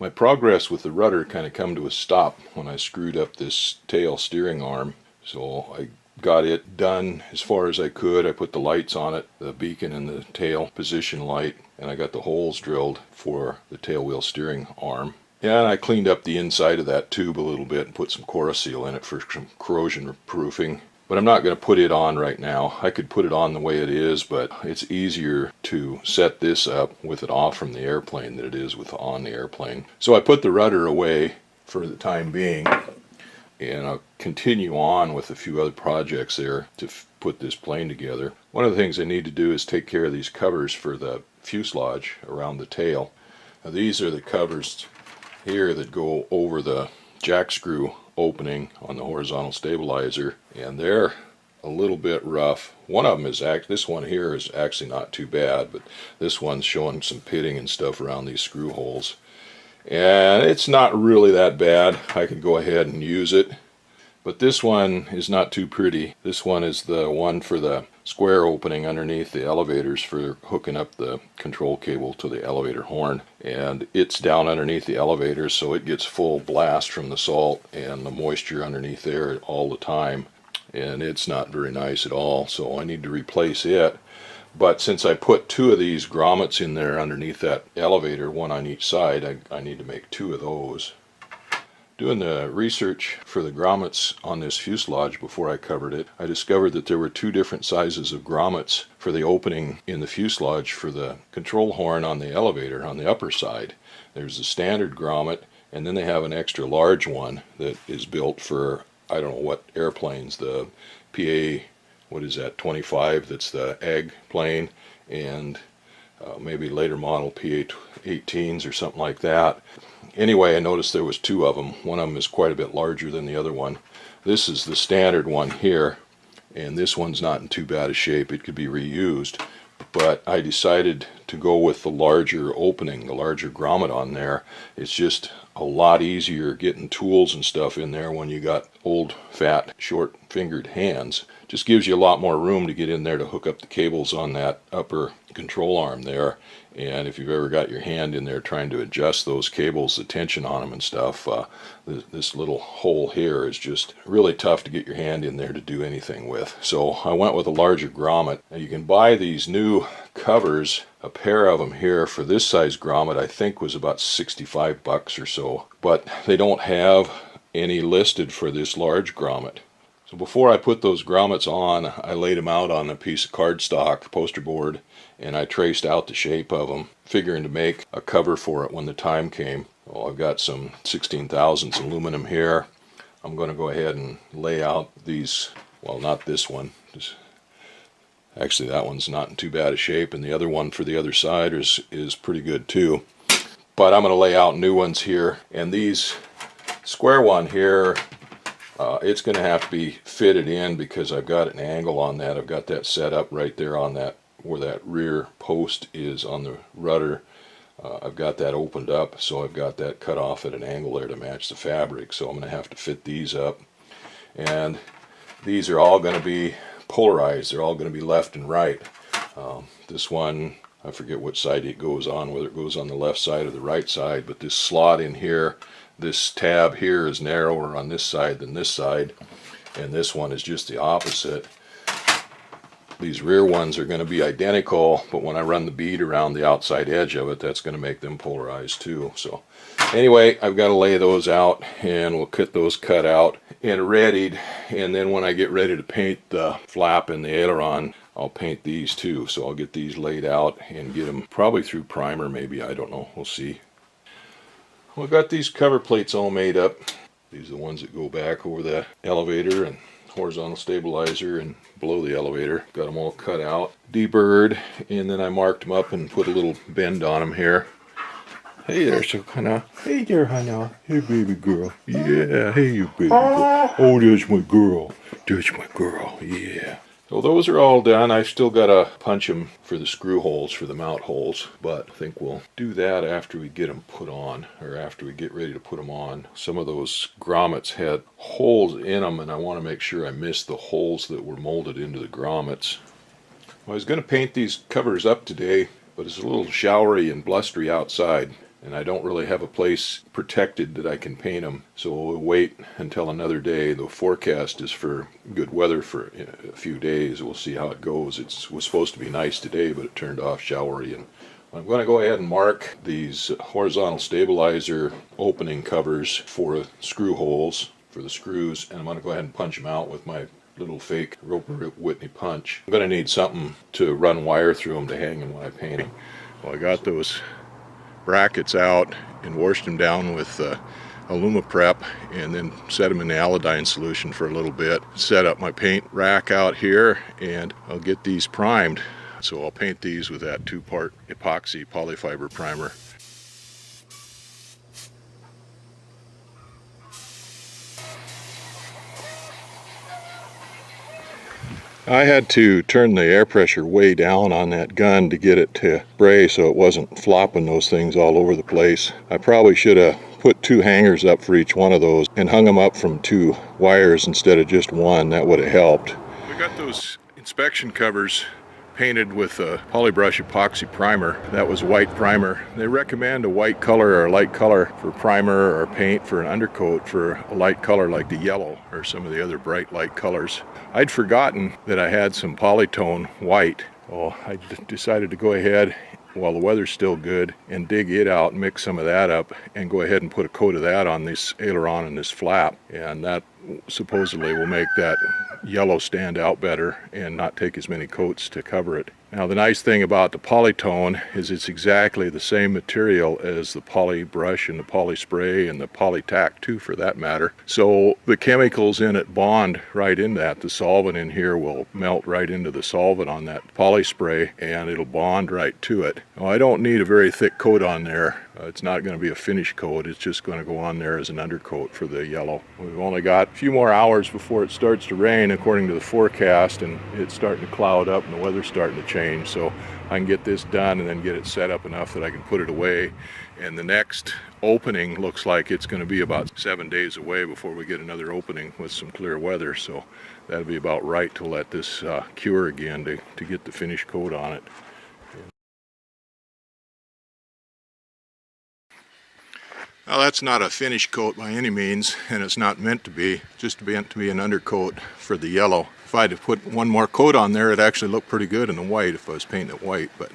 My progress with the rudder kind of come to a stop when I screwed up this tail steering arm. So I got it done as far as I could. I put the lights on it, the beacon and the tail position light, and I got the holes drilled for the tail wheel steering arm. And I cleaned up the inside of that tube a little bit and put some Cora-Seal in it for some corrosion proofing. But I'm not going to put it on right now. I could put it on the way it is, but it's easier to set this up with it off from the airplane than it is with on the airplane. So I put the rudder away for the time being, and I'll continue on with a few other projects there to put this plane together. One of the things I need to do is take care of these covers for the fuselage around the tail. Now, these are the covers here that go over the jack screw opening on the horizontal stabilizer, and they're a little bit rough. One of them is this one here is actually not too bad, but this one's showing some pitting and stuff around these screw holes, and it's not really that bad. I could go ahead and use it, but this one is not too pretty. This one is the one for the square opening underneath the elevators for hooking up the control cable to the elevator horn, and it's down underneath the elevators, so it gets full blast from the salt and the moisture underneath there all the time, and it's not very nice at all, so I need to replace it. But since I put two of these grommets in there underneath that elevator, one on each side, I need to make two of those. Doing the research for the grommets on this fuselage before I covered it, I discovered that there were two different sizes of grommets for the opening in the fuselage for the control horn on the elevator on the upper side. There's a standard grommet, and then they have an extra large one that is built for, I don't know what airplanes, the PA, what is that, 25, that's the egg plane, and maybe later model PA-18s or something like that. Anyway, I noticed there was two of them. One of them is quite a bit larger than the other one. This is the standard one here, and this one's not in too bad a shape. It could be reused, but I decided to go with the larger opening, the larger grommet on there. It's just a lot easier getting tools and stuff in there when you got old, fat, short-fingered hands. Just gives you a lot more room to get in there to hook up the cables on that upper control arm there. And if you've ever got your hand in there trying to adjust those cables, the tension on them and stuff, this little hole here is just really tough to get your hand in there to do anything with. So I went with a larger grommet. Now you can buy these new covers, a pair of them here for this size grommet I think was about 65 bucks or so, but they don't have any listed for this large grommet. So before I put those grommets on, I laid them out on a piece of cardstock poster board, and I traced out the shape of them, figuring to make a cover for it when the time came. Well, I've got some 16 thousandths aluminum here. I'm going to go ahead and lay out these, well, not this one. Actually, that one's not in too bad a shape, and the other one for the other side is pretty good too. But I'm going to lay out new ones here, and these square one here, it's going to have to be fitted in because I've got an angle on that. I've got that set up right there on that, where that rear post is on the rudder. I've got that opened up, so I've got that cut off at an angle there to match the fabric. So I'm going to have to fit these up. And these are all going to be polarized. They're all going to be left and right. This one, I forget which side it goes on, whether it goes on the left side or the right side, but this slot in here, this tab here is narrower on this side than this side, and this one is just the opposite. These rear ones are going to be identical, but when I run the bead around the outside edge of it, that's going to make them polarized too. So anyway, I've got to lay those out, and we'll get those cut out and readied, and then when I get ready to paint the flap and the aileron, I'll paint these too. So I'll get these laid out and get them probably through primer, maybe, I don't know, we'll see. We've got these cover plates all made up. These are the ones that go back over the elevator and horizontal stabilizer and below the elevator. Got them all cut out, deburred, and then I marked them up and put a little bend on them here. Hey there, Sakana. Hey there, Hana. Hey, baby girl. Yeah, hey, you baby girl. Oh, there's my girl. There's my girl. Yeah. So those are all done. I've still got to punch them for the screw holes, for the mount holes, but I think we'll do that after we get them put on, or after we get ready to put them on. Some of those grommets had holes in them, and I want to make sure I missed the holes that were molded into the grommets. Well, I was going to paint these covers up today, but it's a little showery and blustery outside, and I don't really have a place protected that I can paint them, so we'll wait until another day. The forecast is for good weather for a few days. We'll see how it goes. It was supposed to be nice today, but it turned off showery. And I'm going to go ahead and mark these horizontal stabilizer opening covers for screw holes for the screws, and I'm going to go ahead and punch them out with my little fake Roper Whitney punch. I'm going to need something to run wire through them to hang them when I paint them. Well, I got those brackets out and washed them down with Alumaprep and then set them in the iodine solution for a little bit. Set up my paint rack out here, and I'll get these primed. So I'll paint these with that 2-part epoxy polyfiber primer. I had to turn the air pressure way down on that gun to get it to spray so it wasn't flopping those things all over the place. I probably should have put 2 hangers up for each one of those and hung them up from 2 wires instead of just one. That would have helped. We got those inspection covers painted with a polybrush epoxy primer. That was white primer. They recommend a white color or a light color for primer or paint for an undercoat for a light color like the yellow or some of the other bright light colors. I'd forgotten that I had some polytone white. Well, I decided to go ahead while the weather's still good and dig it out, mix some of that up, and go ahead and put a coat of that on this aileron and this flap, and that supposedly will make that yellow stand out better and not take as many coats to cover it. Now, the nice thing about the polytone is it's exactly the same material as the poly brush and the poly spray and the poly tack too, for that matter. So the chemicals in it bond right in that. The solvent in here will melt right into the solvent on that poly spray, and it'll bond right to it. Now, I don't need a very thick coat on there. It's not going to be a finish coat. It's just going to go on there as an undercoat for the yellow. We've only got a few more hours before it starts to rain according to the forecast, and it's starting to cloud up and the weather's starting to change. So I can get this done and then get it set up enough that I can put it away. And the next opening looks like it's going to be about 7 days away before we get another opening with some clear weather. So that'll be about right to let this cure again to get the finish coat on it. Well, that's not a finish coat by any means, and it's not meant to be, just meant to be an undercoat for the yellow. If I had to put one more coat on there, it'd actually look pretty good in the white if I was painting it white, but